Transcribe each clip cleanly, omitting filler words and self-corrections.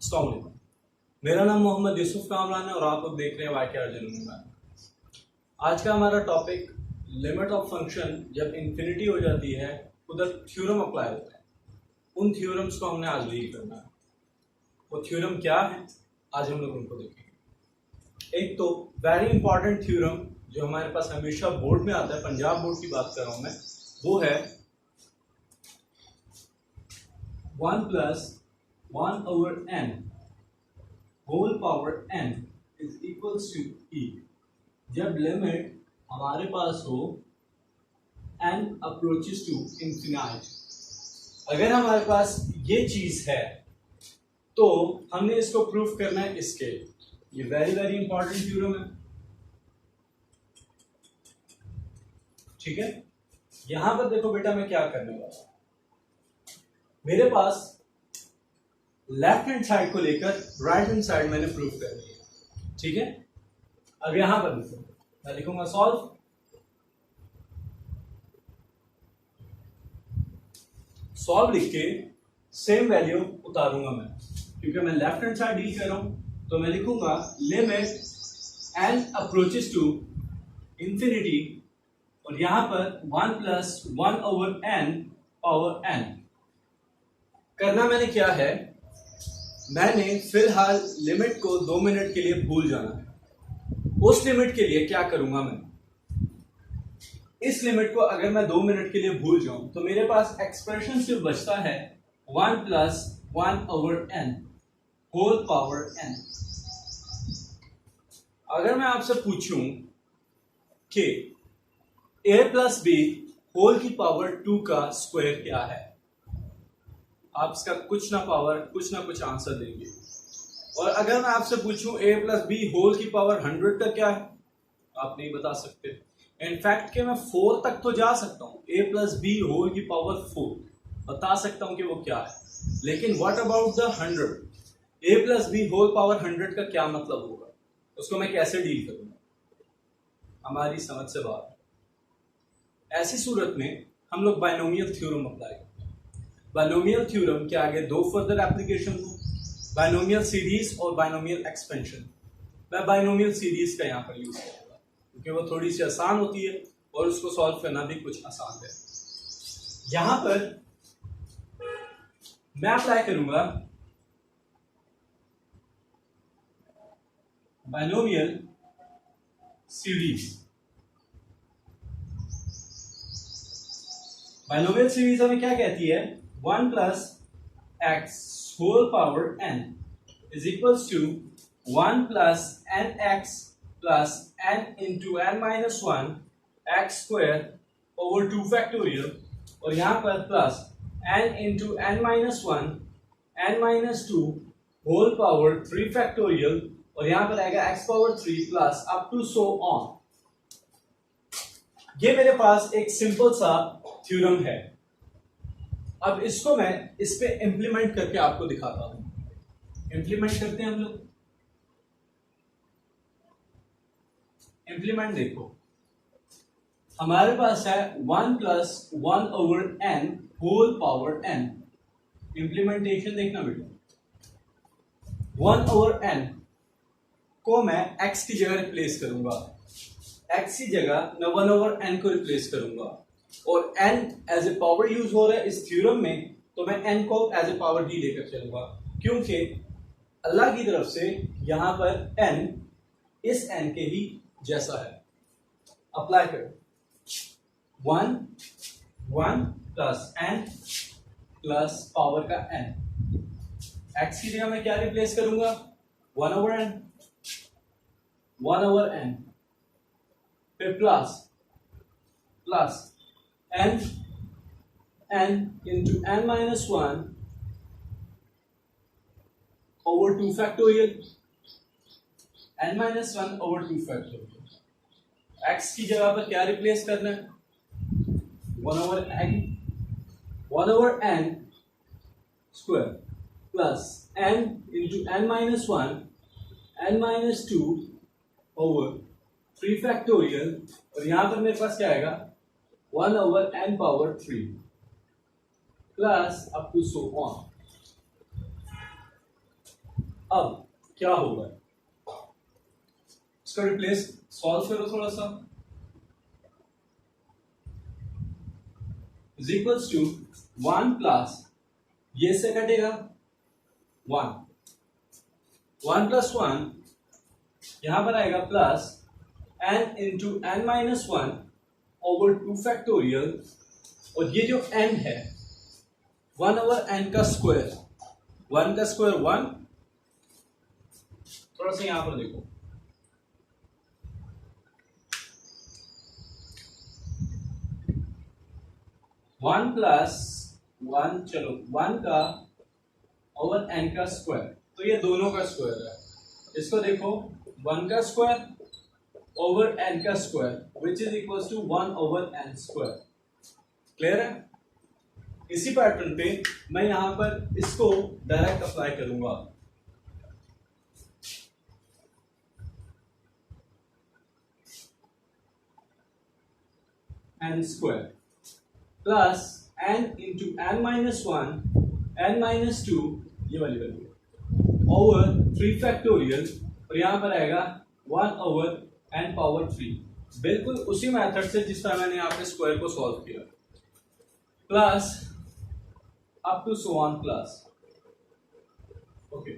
अस्सलाम वालेकुम। मेरा नाम मोहम्मद यूसुफ कामरान है और आप लोग देख रहे हैं वाक़या जुनून में। आज का हमारा टॉपिक लिमिट ऑफ फंक्शन जब इन्फिनिटी हो जाती है उधर थ्योरम अप्लाई होता है। उन थ्योरम्स को हमने आज डील करना है। वो थ्योरम क्या है आज हम लोग उनको देखेंगे। एक तो वेरी इंपॉर्टेंट थ्योरम जो हमारे पास हमेशा बोर्ड में आता है, पंजाब बोर्ड की बात कर रहा हूं मैं, वो है 1 + 1/n whole power n is equals to e। जब लिमिट हमारे पास हो n अप्रोचेस टू इंफिनाइट, अगर हमारे पास ये चीज है तो हमने इसको प्रूफ करना है इसके। ये वेरी वेरी इंपॉर्टेंट थ्योरम है, ठीक है। यहां पर देखो बेटा, मैं क्या करने वाला हूं। मेरे पास लेफ्ट हैंड साइड को लेकर राइट हैंड साइड मैंने प्रूफ कर दिया, ठीक है। अब यहां पर लिखो, मैं लिखूंगा सॉल्व। सॉल्व लिख के सेम वैल्यू उतारूंगा मैं, क्योंकि मैं लेफ्ट हैंड साइड डील कर रहा हूं। तो मैं लिखूंगा limit n approaches to infinity और यहां पर 1 + 1/n पावर n। करना मैंने क्या है, मैंने फिलहाल लिमिट को 2 मिनट के लिए भूल जाना है। उस लिमिट के लिए क्या करूंगा मैं, इस लिमिट को अगर मैं 2 मिनट के लिए भूल जाऊं तो मेरे पास एक्सप्रेशन सिर्फ बचता है 1 + 1/n होल पावर n। अगर मैं आपसे पूछूं कि a + b होल की पावर 2 का स्क्वायर क्या है, आप इसका कुछ ना कुछ आंसर देंगे। और अगर मैं आपसे पूछूं a + b होल की पावर 100 का क्या है, आप नहीं बता सकते। इनफैक्ट कि मैं 4 तक तो जा सकता हूं, a + b होल की पावर 4 बता सकता हूं कि वो क्या है, लेकिन what about the 100? a + b whole power 100 का क्या मतलब होगा, उसको मैं कैसे डील करूंगा, हमारी समझ से बाहर। ऐसी सूरत में हम लोग बाइनोमियल थ्योरम अप्लाई करते हैं। बाइनोमियल थ्योरम के आगे 2 फर्दर एप्लीकेशन हो, बाइनोमियल सीरीज और बाइनोमियल एक्सपेंशन। मैं बाइनोमियल सीरीज का यहाँ पर यूज करूंगा क्योंकि वो थोड़ी सी आसान होती है और उसको सॉल्व करना भी कुछ आसान है। यहां पर मैं अप्लाई करूंगा बाइनोमियल सीरीज। बाइनोमियल सीरीज हमें क्या कहती है, 1 + x whole power n is equals to 1 + nx + n into n - 1 x square over 2 factorial और यहां पर plus n into n - 1 n - 2 whole power 3 factorial और यहां पर आएगा x power 3 plus up to so on. ये मेरे पास एक सिंपल सा थ्योरम है। अब इसको मैं इस पे इंप्लीमेंट करके आपको दिखाता हूं। इंप्लीमेंट करते हैं हम लोग। इंप्लीमेंट देखो, हमारे पास है 1 + 1/n whole power n। Implementation देखना बेटा, 1/n को मैं x की जगह रिप्लेस करूंगा, x की जगह मैं 1/n को रिप्लेस करूंगा और n as a power use हो रहा है इस थ्योरम में, तो मैं n को एज ए पावर d लेकर चलूंगा, क्योंकि अल्लाह की तरफ से यहां पर n इस n के ही जैसा है। अप्लाई करो, 1 1 + n प्लस पावर का n। x की जगह मैं क्या रिप्लेस करूंगा, 1/n 1/n फिर plus n into n - 1 over 2 factorial n - 1 over 2 factorial। x की जगह पर क्या रिप्लेस करना है, 1/n square plus n into n - 1 n - 2 over 3 factorial और यहां पर मेरे पास क्या आएगा, 1/n power 3 plus up to so on. अब क्या होगा, इसका रिप्लेस सॉल्व करो थोड़ा सा, इज इक्वल्स टू 1 प्लस ये से कटेगा 1, 1 प्लस 1 यहां पर आएगा plus n into n minus 1 over 2 factorial, और ये जो n है 1 ओवर n का स्क्वायर, 1 का स्क्वायर 1, थोड़ा सा यहां पर देखो, 1 प्लस 1, चलो 1 का ओवर n का स्क्वायर, तो ये दोनों का स्क्वायर है, इसको देखो 1 का स्क्वायर ओवर n का square which is equal to 1 over n square. Clear है? इसी पैटर्न पे मैं यहां पर इसको डायरेक्ट अप्लाई करूंगा, n square plus n into n minus 1 n minus 2 ये वाली वैल्यू ओवर 3 फैक्टोरियल, और यहां पर आएगा 1 ओवर n पावर 3, बिल्कुल उसी मेथड से जिस तरह मैंने यहाँ पे स्क्वायर को सॉल्व किया, plus up to so on plus. Okay,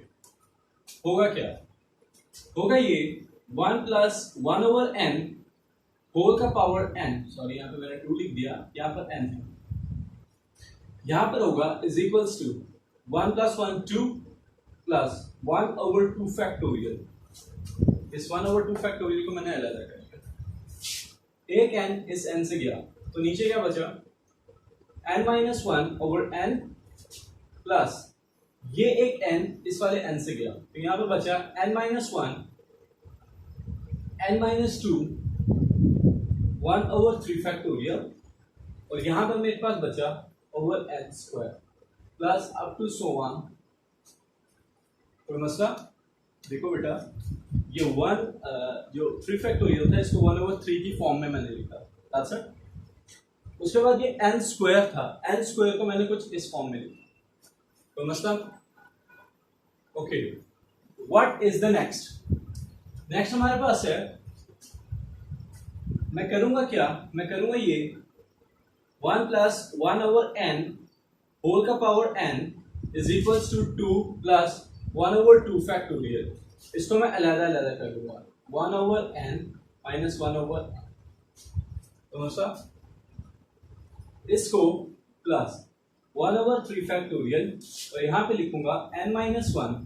होगा क्या, होगा ये 1 प्लस 1 ओवर n होल का पावर n, सॉरी यहाँ पे मैंने 2 लिख दिया, यहाँ पर n है, यहां पर होगा is equals to 1 plus 1 2 plus 1 over 2 factorial, इस 1 ओवर 2 फैक्टोरियल को मैंने अलग कर दिया, एक n इस n से गया तो नीचे क्या बचा, n minus 1 over n plus ये एक n इस वाले n से गया, तो यहां पर बचा n minus 1 n minus 2 1 over 3 factorial, और यहां पर मेरे पास बचा over n square plus up to so on. कोई मसला? देखो बेटा, ये 1 जो 3 फैक्टोरियल था इसको 1 ओवर 3 की फॉर्म में मैंने लिखा, दैट्स इट। उसके बाद ये n स्क्वायर था, n स्क्वायर को मैंने कुछ इस फॉर्म में लिखा, कोई मसला? Okay, what is the next? Next हमारे पास है, मैं करूंगा क्या, मैं करूंगा ये 1 प्लस 1 ओवर n होल का power n is equals to 2 plus 1 over 2 factorial, इसको मैं अलग अलग कर दूंगा, 1 over n minus 1 over n, तो सा इसको प्लस 1 ओवर 3 फैक्टोरियल, और यहां पे लिखूंगा n माइनस 1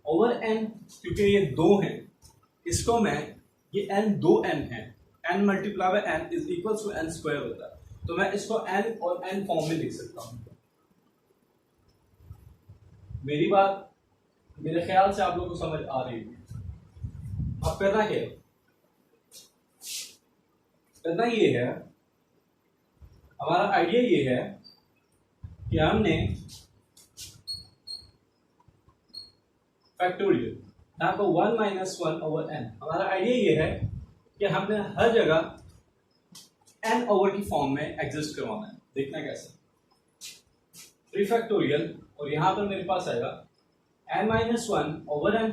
ओवर n, क्योंकि ये 2 हैं, इसको मैं, ये n 2n है, n multiply by n is equal to n square होता है, तो मैं इसको n और n फॉर्म में लिख सकता हूं। मेरी बात मेरे ख्याल से आप लोगों को समझ आ रही है। अब करना क्या है, करना ये है, हमारा आइडिया ये है कि हमने फैक्टोरियल यहाँ को 1 माइनस 1 ओवर n, हमारा आइडिया ये है कि हमने हर जगह n ओवर की फॉर्म में एग्जिस्ट करवाना है। देखना कैसे, 3 फैक्टोरियल, और यहां पर मेरे पास आएगा n minus 1 over n,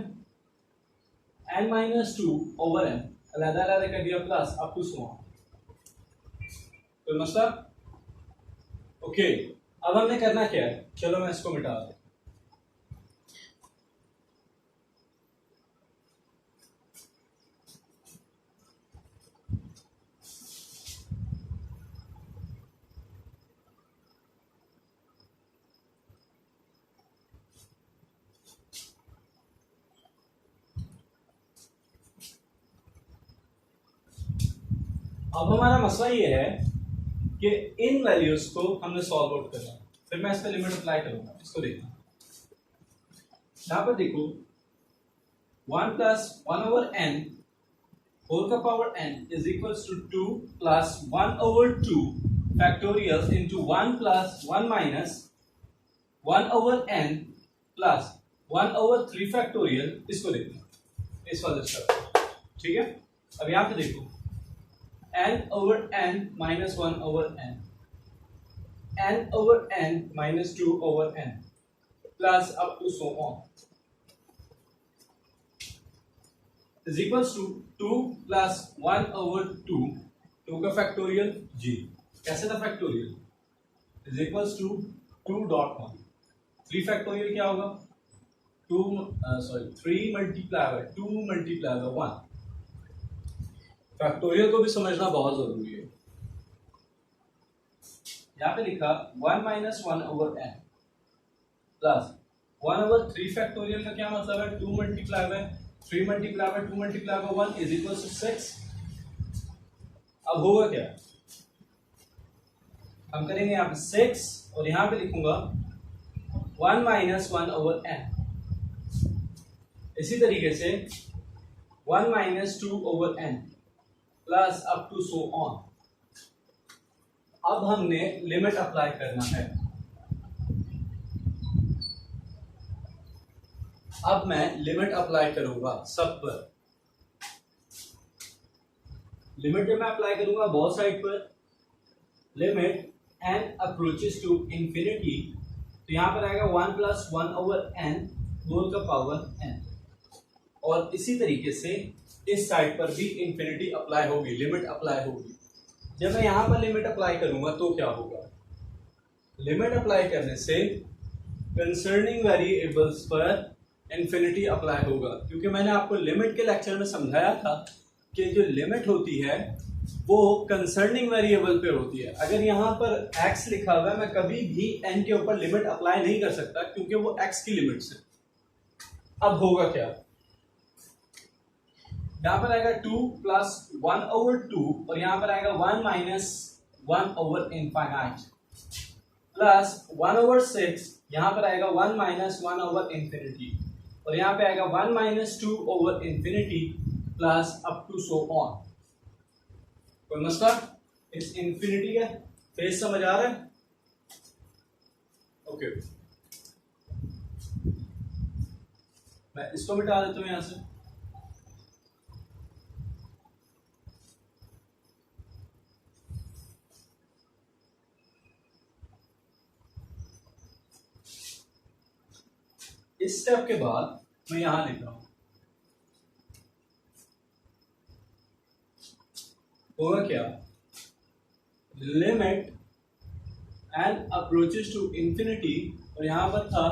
n minus 2 over n, अलग अलग कर दिया, plus up to so on. कोई मसला? ओके, अब हमने करना क्या है, चलो मैं इसको मिटा दूं। अब हमारा मसला ये है कि इन वैल्यूज को हमने सॉल्व आउट करना है, फिर मैं इसका लिमिट अप्लाई करूंगा, इसको देखना, यहां पर देखो 1 प्लस 1 ओवर n होल का power n is equals to 2 plus 1 over 2 factorial into 1 plus 1 minus 1 over n plus 1 over 3 factorial, इसको देखना इस वाले स्टेप, ठीक है। अब यहां पे देखो n over n minus 1 over n, n over n minus 2 over n, plus up to so on। Is equals to 2 plus 1/2, 2 का फैक्टोरियल जी, कैसे था factorial, is equals to 2.1, 3 factorial क्या होगा 3 multiply by 2 multiply by 1। Factorial को भी समझना बहुत जरूरी है। यहाँ पे लिखा 1 माइनस 1/n प्लस 1/3 फैक्टोरियल का क्या मतलब है 2 multiply by 3 multiply by 2 multiply by 1 is equal to 6। अब होगा क्या, हम करेंगे यहाँ पे 6 और यहाँ पे लिखूंगा 1 माइनस 1/n। इसी तरीके से 1 minus 2/n plus up to so on. अब हमने लिमिट अप्लाई करना है। अब मैं लिमिट अप्लाई करूंगा सब पर। लिमिट मैं अप्लाई करूंगा बोथ साइड पर। Limit n approaches to infinity, तो यहां पर आएगा 1 प्लस 1/n होल का पावर n। और इसी तरीके से इस साइड पर भी इंफिनिटी अप्लाई होगी, लिमिट अप्लाई होगी। जब मैं यहां पर लिमिट अप्लाई करूंगा तो क्या होगा, लिमिट अप्लाई करने से कंसर्निंग वेरिएबल्स पर इंफिनिटी अप्लाई होगा, क्योंकि मैंने आपको लिमिट के लेक्चर में समझाया था कि जो लिमिट होती है वो कंसर्निंग वेरिएबल पे होती है। अगर यहाँ पर x लिखा हुआ है, मैं कभी भी n के ऊपर लिमिट अप्लाई नहीं कर सकता, क्योंकि वो x की लिमिट्स है। अब होगा क्या, यहाँ पर आएगा 2 प्लस 1/2 और यहाँ पर आएगा 1 माइनस 1/infinite प्लस 1/6, यहाँ पर आएगा 1 माइनस 1/infinity और यहाँ पे आएगा 1 minus 2/infinity plus up to so on. कोई मसला इस इंफिनिटी का फेस समझ आ रहा है? ओके, मैं इसको मिटा देता हूं यहां से। इस स्टेप के बाद मैं यहां लिख रहा हूं, होगा क्या, limit n approaches to infinity और यहां पर था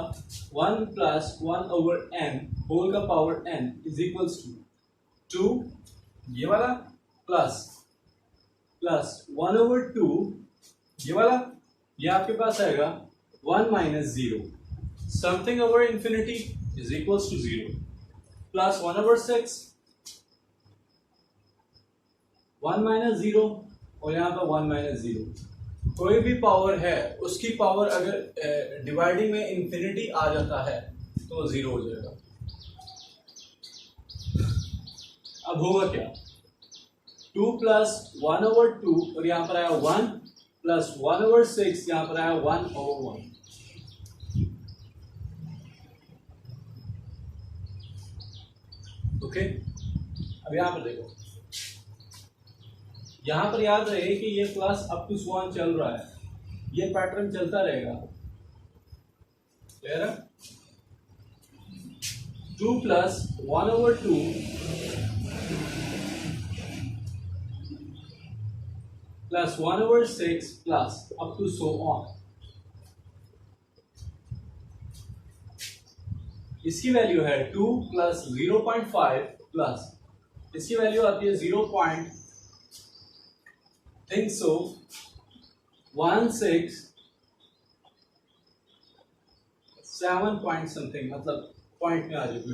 1 प्लस 1/n होल का power n is equals to 2 ये वाला प्लस 1/2 ये वाला, ये आपके पास आएगा 1 minus 0 something over infinity is equals to 0 plus 1/6 1 minus 0 और यहाँ पर 1 माइनस 0। कोई भी पावर है उसकी पावर अगर डिवाइडिंग में इंफिनिटी आ जाता है तो 0 हो जाएगा। अब होगा क्या, 2 प्लस 1/2 और यहाँ पर आया 1 प्लस 1/6, यहाँ पर आया 1/1। ओके, अब यहाँ पर देखो, यहां पर याद रहे कि ये प्लस अप टू वन चल रहा है, ये पैटर्न चलता रहेगा। क्लियर है? 2 plus 1/2 plus 1/6 plus up to so on. इसकी वैल्यू है 2 प्लस 0.5 प्लस इसकी वैल्यू आती है 0. think so 167 पॉइंट समथिंग, मतलब पॉइंट में आ जाएगी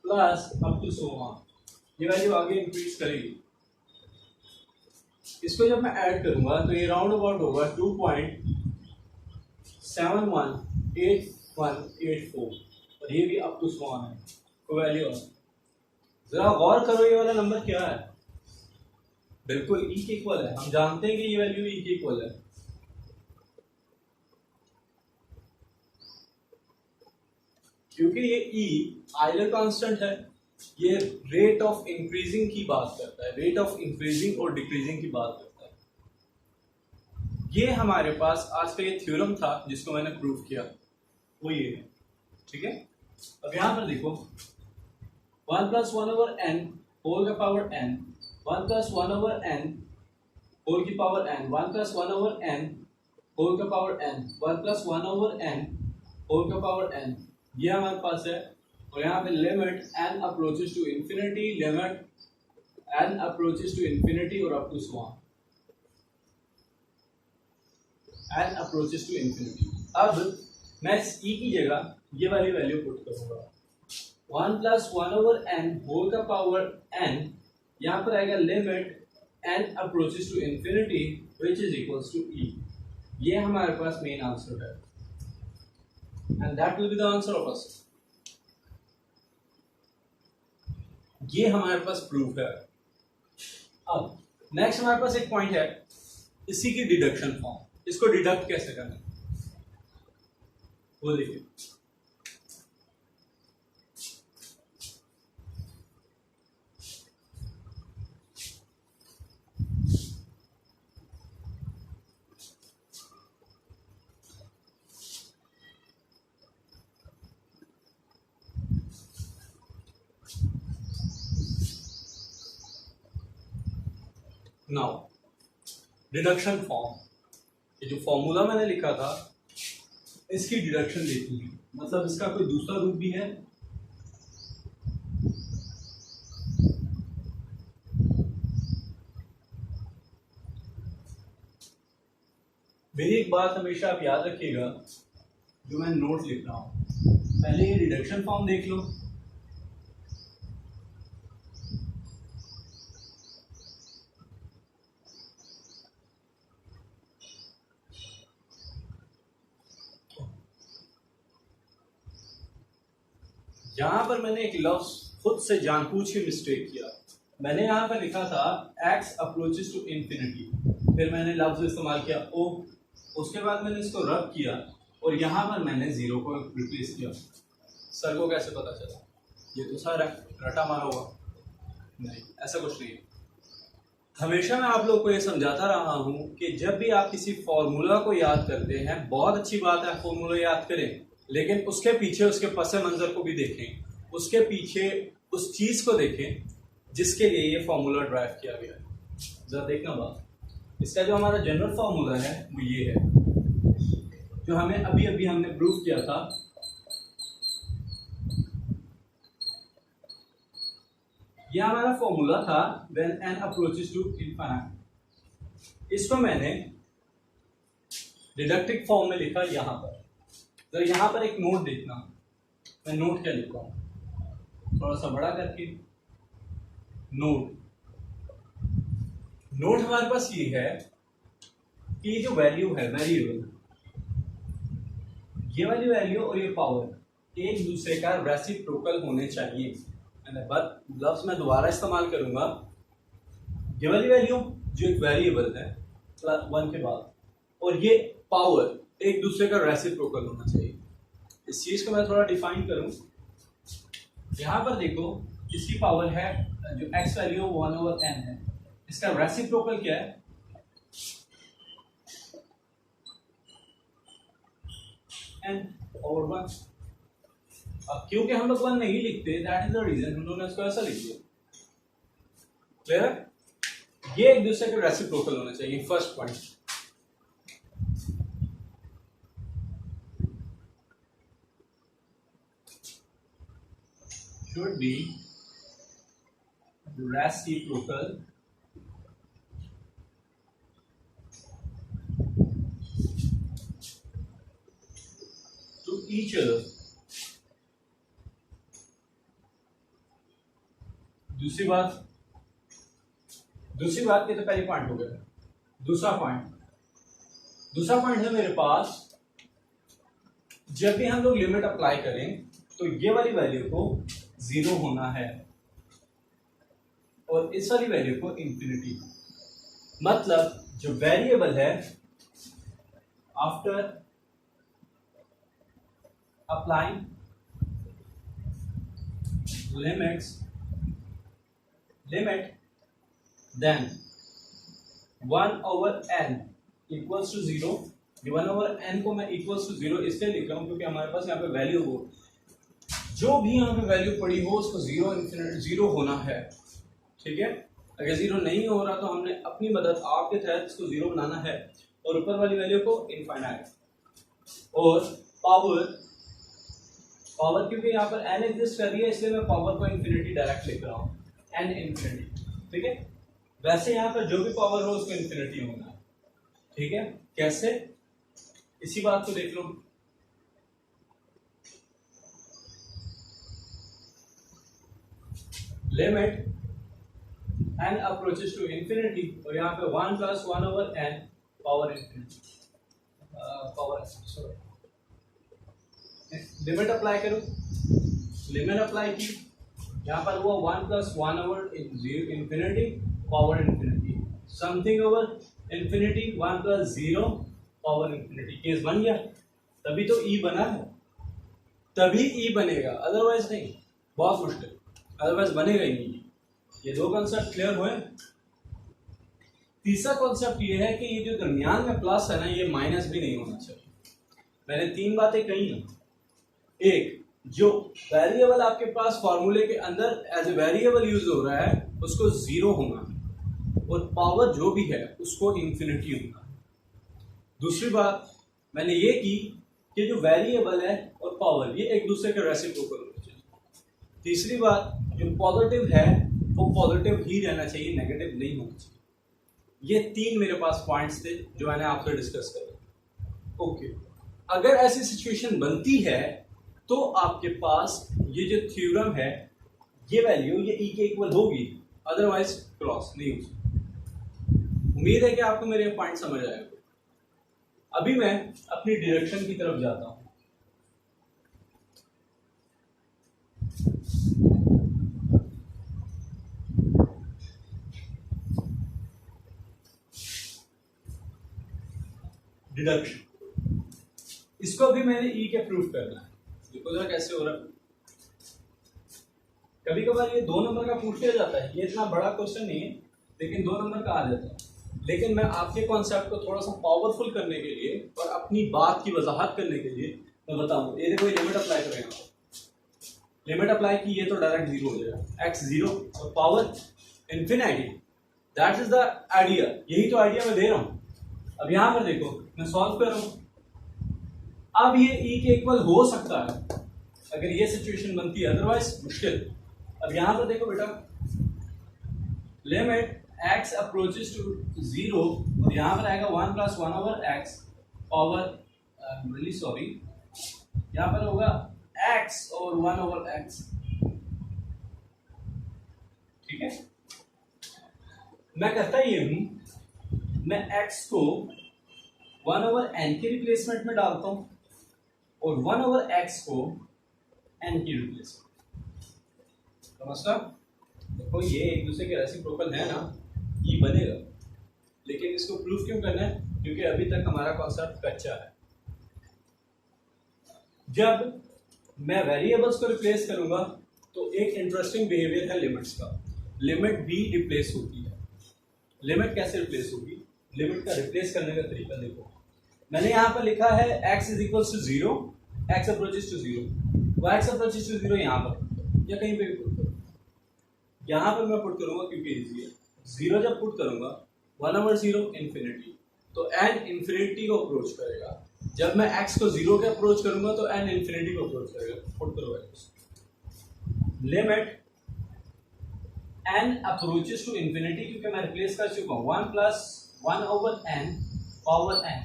plus up to so on. ये वैल्यू आगे इंक्रीज करेगी। इसको जब मैं ऐड करूंगा तो ये राउंड अबाउट होगा 2.718184 और ये भी अप टू सो ऑन है। तो वैल्यू जरा गौर करो, ये वाला नंबर क्या है, बिल्कुल ई के इक्वल है। हम जानते हैं कि ये वैल्यू ई के इक्वल है, क्योंकि ये ई आइलर कांस्टेंट है। ये रेट ऑफ इंक्रीजिंग की बात करता है, रेट ऑफ इंक्रीजिंग और डिक्रीजिंग की बात करता है। ये हमारे पास आज का ये थ्योरम था जिसको मैंने प्रूव किया, वो ये है। ठीक है, अब यहां पर देखो, 1 प्लस 1 ओवर एन होल का power n, 1 plus 1 over n whole की power n, 1 plus 1 over n whole का power n, 1 plus 1 over n whole का पावर एन, ये हमारे पास है। और यहाँ पे limit n approaches to infinity, limit n approaches to infinity और up to so on, n approaches to infinity. अब मैं इस ई की जगह ये वाली वैल्यू पुट करूंगा, 1 प्लस 1 ओवर एन होल का पावर एन, यहाँ पर आएगा limit n approaches to infinity which is equals to e. ये हमारे पास मेन आंसर है and that will be the answer of us. ये हमारे पास प्रूफ है। अब नेक्स्ट हमारे पास एक पॉइंट है इसी की डिडक्शन फॉर्म, इसको डिडक्ट कैसे करना वो देखिए। नाउ डिडक्शन फॉर्म, ये जो फॉर्मूला मैंने लिखा था इसकी डिडक्शन देखनी है, मतलब इसका कोई दूसरा रूप भी है। मेरी एक बात हमेशा आप याद रखिएगा, जो मैं नोट लिख रहा हूं, पहले ये डिडक्शन फॉर्म देख लो, यहां पर मैंने एक लफ्ज खुद से जानबूझ के मिस्टेक किया। मैंने यहां पर लिखा था x अप्रोचेस टू इंफिनिटी, फिर मैंने लफ्ज इस्तेमाल किया ओ, उसके बाद मैंने इसको रब किया और यहां पर मैंने जीरो को रिप्लेस किया। सर को कैसे पता चला? ये तो सर है, रटा मारा होगा। नहीं, ऐसा कुछ नहीं है। हमेशा मैं आप लोग को ये समझाता रहा हूं कि जब भी आप किसी फॉर्मूला को याद करते हैं, बहुत अच्छी बात है फॉर्मूला याद करें, लेकिन उसके पीछे उसके पस मंजर को भी देखें, उसके पीछे उस चीज को देखें जिसके लिए ये फॉर्मूला ड्राइव किया गया है। जरा देखना बात, इसका जो हमारा जनरल फॉर्मूला है वो ये है, जो हमें अभी अभी हमने प्रूव किया था। यह हमारा फॉर्मूला था when n approaches to infinite. इसको मैंने डिडक्टिव फॉर्म में लिखा यहां पर। तो यहां पर एक नोट देखना, मैं नोट क्या लिखा हूं, थोड़ा सा बड़ा करके नोट हमारे पास ये है कि जो वैल्यू है वेरिएबल, ये वाली वैल्यू और ये पावर एक दूसरे का रेसिप्रोकल होने चाहिए। लफ्ज मैं दोबारा इस्तेमाल करूंगा, ये वाली वैल्यू जो एक वेरिएबल है +1 के बाद, और ये पावर एक दूसरे का रेसिप्रोकल होना चाहिए। इस चीज को मैं थोड़ा डिफाइन करूं, यहां पर देखो इसकी पावर है जो x वैल्यू 1/n है, इसका रेसिप्रोकल क्या है? n/1। अब क्योंकि हम लोग 1 नहीं लिखते, दैट इज द रीजन हम लोगों ने इसको ऐसा लिख दिया। क्लियर? ये एक दूसरे के रेसिप्रोकल होना चाहिए, first point. should be reciprocal to each other। दूसरी बात ये तो पहली पॉइंट हो गया। दूसरा पॉइंट है मेरे पास, जब भी हम लोग लिमिट अप्लाई करें तो ये वाली वैल्यू को 0 होना है और इस वाली वैल्यू को इंफिनिटी। मतलब जो वेरिएबल है after applying limit then 1/n equals to 0। 1/n को मैं इक्वल्स टू 0 इसलिए लिख रहा हूं क्योंकि हमारे पास यहाँ पे वैल्यू हो जो भी यहाँ पे वैल्यू पड़ी हो उसको जीरो होना है, ठीक है। अगर जीरो नहीं हो रहा तो हमने अपनी मदद आपके तहत इसको जीरो बनाना है और ऊपर वाली वैल्यू को इनफाइनाइट। और पावर क्योंकि यहाँ पर n एग्जिस्ट कर रही है इसलिए मैं पावर को इन्फिनिटी डायरेक्ट लिख रहा हूँ, n इन्फिनिटी, ठीक है। वैसे यहाँ पर जो भी पावर हो उसको इन्फिनिटी होना है, ठीक है। कैसे, इसी बात को देख लो। Limit n approaches to infinity और यहाँ पे 1 + 1/n power infinity, power sorry, limit apply करो। लिमिट अप्लाई की, यहाँ पर हुआ 1 + 1/इन्फिनिटी power infinity, something over infinity 1 + 0 power infinity. Case बन गया, तभी तो ई बना है, तभी ई बनेगा, अदरवाइज नहीं, बहुत मुश्किल, अदरवाइज बनेगा ही नहीं। ये दो कॉन्सेप्ट क्लियर हुए। तीसरा कॉन्सेप्ट ये है कि ये जो दरमियान में प्लस है ना, ये माइनस भी नहीं होना चाहिए। मैंने तीन बातें कही हैं। एक, जो वेरिएबल आपके पास फॉर्मूले के अंदर एज ए वेरिएबल यूज हो रहा है उसको जीरो होना है और पावर जो भी है उसको इन्फिनिटी होना है। दूसरी बात मैंने ये की कि जो वेरिएबल है और पावर ये एक दूसरे के रेसिप्रोकल होना चाहिए। तीसरी बात, जो पॉजिटिव है वो पॉजिटिव ही रहना चाहिए, नेगेटिव नहीं होना चाहिए। ये तीन मेरे पास पॉइंट्स थे जो मैंने आपसे डिस्कस करे। ओके, अगर ऐसी सिचुएशन बनती है तो आपके पास ये जो थ्योरम है ये वैल्यू ये ई के इक्वल होगी, अदरवाइज क्रॉस नहीं हो सकती। उम्मीद है कि आपको मेरे पॉइंट समझ आएगा। अभी मैं अपनी डायरेक्शन की तरफ जाता हूं। डिडक्शन, इसको भी मैंने ई के प्रूफ करना है। देखो जरा कैसे हो रहा है। कभी कभार ये 2 नंबर का पूछ लिया जाता है, ये इतना बड़ा क्वेश्चन नहीं है लेकिन 2 नंबर का आ जाता है। लेकिन मैं आपके कॉन्सेप्ट को थोड़ा सा पावरफुल करने के लिए और अपनी बात की वजाहत करने के लिए मैं बताऊंगा। ये देखो, लिमिट अप्लाई करेंगे, लिमिट अप्लाई की, ये तो डायरेक्ट जीरो हो जाएगा, x जीरो और power infinity. That is the idea, यही तो आइडिया मैं दे रहा हूँ। अब यहाँ पर देखो, मैं सॉल्व कर रहा हूँ। अब ये ई के इक्वल हो सकता है अगर ये सिचुएशन बनती है, अदरवाइज मुश्किल। अब यहाँ पर देखो बेटा, लिमिट x अप्रोचेस टू 0 और यहाँ पर आएगा 1 + 1/x पावर, रियली सॉरी, यहाँ पर होगा x और 1/x, ठीक है। मैं करता ये हूं, मैं x को 1/n के रिप्लेसमेंट में डालता हूं और 1/x को n की रिप्लेसमेंट। समझता? देखो ये एक दूसरे के रेसिप्रोकल है ना, ये बनेगा। लेकिन इसको प्रूफ क्यों करना है? क्योंकि अभी तक हमारा कॉन्सेप्ट कच्चा है। जब मैं वेरिएबल्स को रिप्लेस करूंगा तो एक इंटरेस्टिंग बिहेवियर है लिमिट्स का। लिमिट भी रिप्लेस होती है। लिमिट कैसे रिप्लेस होगी? लिमिट का रिप्लेस करने का तरीका देखो। मैंने यहाँ पर लिखा है x = 0, x अप्रोचेस टू 0। वो x अप्रोचेस टू 0 यहाँ पर या कहीं पे भी पुट करो। यहाँ पर मैं पुट करूंगा क्योंकि इजी है। 0 जब पुट करूंगा 1/0 इन्फिनिटी, तो n इन्फिनिटी को अप्रोच करेगा। जब मैं x को 0 के अप्रोच करूंगा तो n इन्फिनिटी को अप्रोच करेगा। पुट करो x, limit n approaches to infinity, क्योंकि मैं रिप्लेस कर चुका हूँ 1 + 1/n पावर n।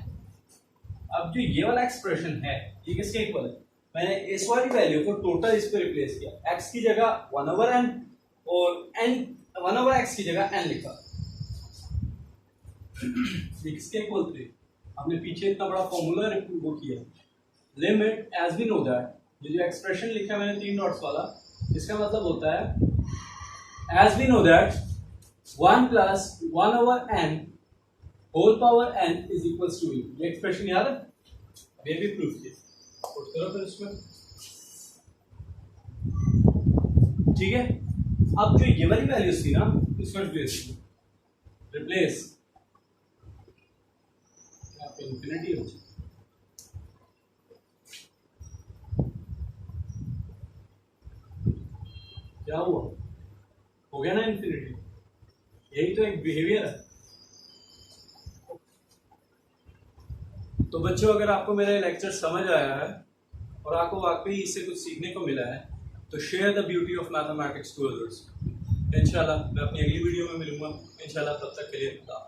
अब जो ये वाला एक्सप्रेशन है ये किसके इक्वल है? मैंने इस वाली वैल्यू को टोटल इस पे रिप्लेस किया, x की जगह 1/n और n 1/x की जगह n लिखा। ये किसके इक्वल थे? हमने पीछे इतना बड़ा फॉर्मूला वो किया। Limit as we know that, ये जो एक्सप्रेशन लिखा है मैंने 3 डॉट्स वाला, इसका मतलब होता है as we know that 1 + 1/n whole power n is equals to e। ये एक्सप्रेशन याद है? ये भी प्रूफ किया, पुट करो फिर इसमें, ठीक है। अब जो ये वाली वैल्यूज थी ना, इसको रिप्लेस इन्फिनिटी हो जाए। क्या हुआ? हो गया ना इन्फिनिटी। यही तो एक बिहेवियर है। तो बच्चों, अगर आपको मेरा लेक्चर समझ आया है और आपको वाकई इससे कुछ सीखने को मिला है तो share the beauty of mathematics to others. इंशाल्लाह मैं अपनी अगली वीडियो में मिलूंगा। इंशाल्लाह तब तक के लिए खुदा।